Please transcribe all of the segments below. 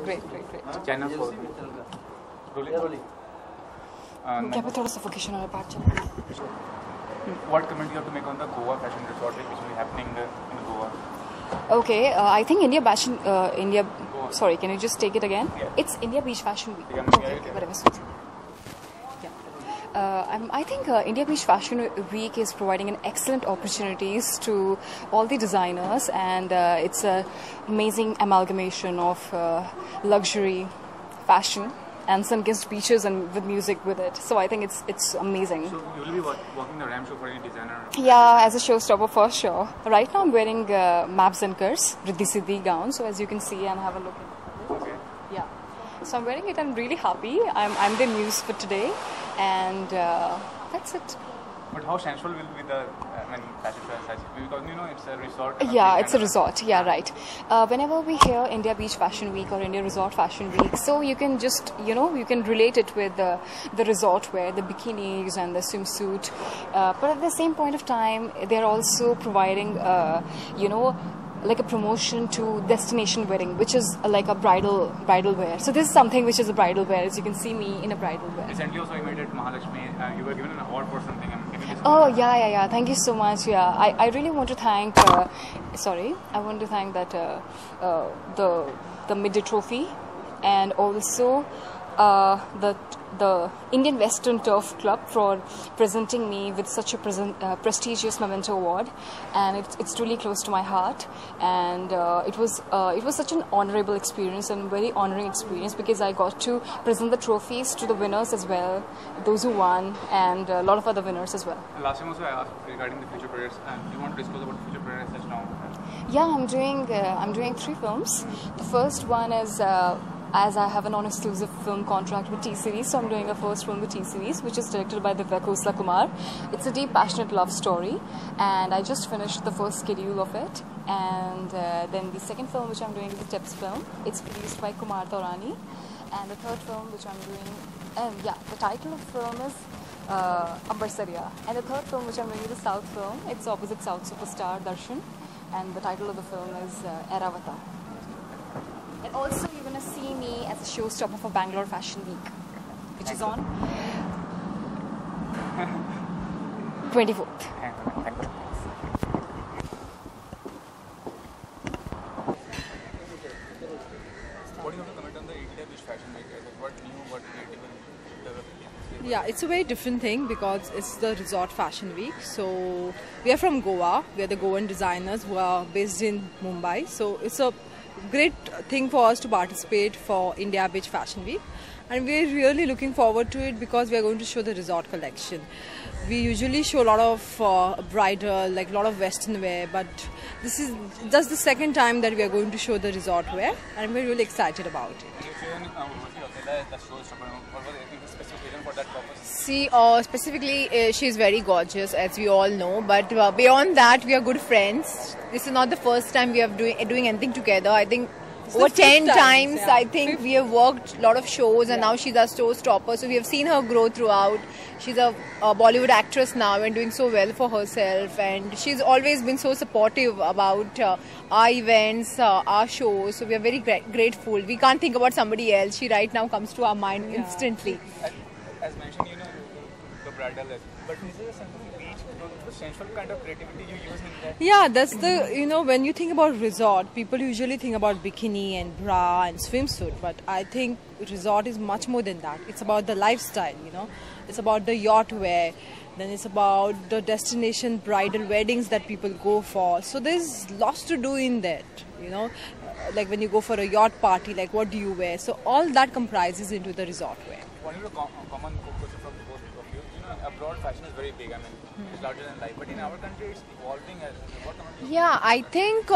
great. China for rolling. क्या पे थोड़ा suffocation हो रहा है बात चल। What comment you have to make on the Goa Fashion Resort which will be happening in Goa? Okay, I think Sorry, can you just take it again? Yeah. It's India Beach Fashion Week. Yeah, Okay, whatever. I think India Beach Fashion Week is providing an excellent opportunities to all the designers, and it's an amazing amalgamation of luxury, fashion, and sun-kissed beaches and with music with it. So I think it's amazing. So you will be walking the ramp show for any designer? Yeah, as a showstopper for sure. Right now I'm wearing Mabs and Kurs Riddhi Siddhi gown. So as you can see and have a look at it. Okay. Yeah. So I'm wearing it. I'm really happy. I'm the muse for today, and that's it. But how sensual will be the fashion show as such? Because it's a resort. Yeah, it's a resort. Yeah, right. Whenever we hear India Beach Fashion Week or India Resort Fashion Week, so you can just, you can relate it with the resort wear, the bikinis and the swimsuit. But at the same point of time, they're also providing, like a promotion to destination wedding, which is like a bridal wear. So this is something which is a bridal wear, as you can see me in a bridal wear. Recently also you made it Mahalakshmi. You were given an award for something. Oh yeah. Thank you so much. Yeah, I really want to thank. I want to thank that the Midday Trophy, and also the Indian Western Turf Club for presenting me with such a prestigious memento award, and it's really close to my heart. And it was such an honorable experience and very honoring experience, because I got to present the trophies to the winners as well, those who won, and a lot of other winners as well. And last time also I asked regarding the future projects. Do you want to disclose about future projects such now? Yeah, I'm doing 3 films. The first one is. As I have a non-exclusive film contract with T-Series, so I'm doing a first film with T-Series, which is directed by Divya Khosla Kumar. It's a deep, passionate love story, and I just finished the first schedule of it. And then the second film, which I'm doing, is a tips film. It's produced by Kumar Taurani. And the third film, which I'm doing, the title of the film is Ambarsariya. And the third film, which I'm doing, is a South film. It's opposite South superstar Darshan, and the title of the film is Airavata. And also you're going to see me as a showstopper for Bangalore Fashion Week, which is on 24th. What do you have to comment on the India Beach Fashion Week? What new, what creative and Yeah, it's a very different thing because it's the resort fashion week. So we are from Goa. We are the Goan designers who are based in Mumbai. So it's a great thing for us to participate for India Beach Fashion Week, and we're really looking forward to it because we are going to show the resort collection. We usually show a lot of bridal, like a lot of western wear, but this is just the second time that we are going to show the resort wear, and we're really excited about it. See, specifically, she's very gorgeous, as we all know. But beyond that, we are good friends. This is not the first time we are doing anything together. I think over 10 times, I think we have worked a lot of shows, and now she's our showstopper. So we have seen her grow throughout. She's a Bollywood actress now and doing so well for herself. And she's always been so supportive about our events, our shows. So we are very grateful. We can't think about somebody else. She right now comes to our mind instantly. As mentioned, the bridal, but is there something the sensual kind of creativity you use in that? Yeah, that's the, when you think about resort, people usually think about bikini and bra and swimsuit, but I think resort is much more than that. It's about the lifestyle, it's about the yacht wear, then it's about the destination bridal weddings that people go for. So there's lots to do in that, like when you go for a yacht party, like what do you wear? So all that comprises into the resort wear. One of the common question from both of you, abroad fashion is very big. It's larger than life. But in our country, it's evolving. Yeah, I think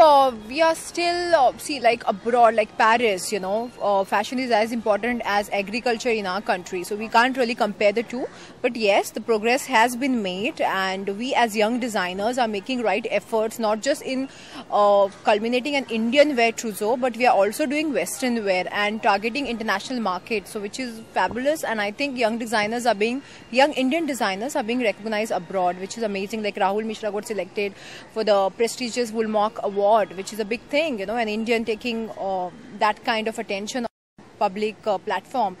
we are still, like abroad, like Paris, fashion is as important as agriculture in our country. So we can't really compare the two. But yes, the progress has been made, and we as young designers are making right efforts, not just in culminating an Indian wear trousseau, but we are also doing Western wear and targeting international markets, so which is fabulous. And I think young Indian designers are being recognized abroad, which is amazing. Like Rahul Mishra got selected for the prestigious Woolmark Award, which is a big thing, an Indian taking that kind of attention. public platform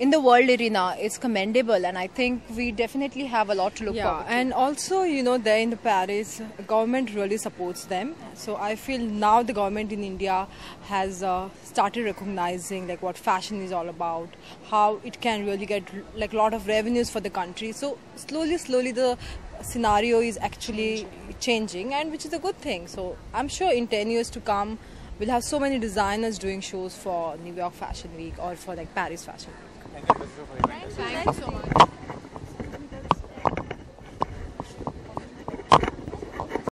in the world arena is commendable, and I think we definitely have a lot to look forward to. And also, there in the Paris, government really supports them. So I feel now the government in India has started recognizing like what fashion is all about, how it can really get like a lot of revenues for the country. So slowly the scenario is actually changing, and which is a good thing. So I'm sure in 10 years to come, we'll have so many designers doing shows for New York Fashion Week or for like Paris Fashion Week. Thank you, Mr. for your time. Thanks so much.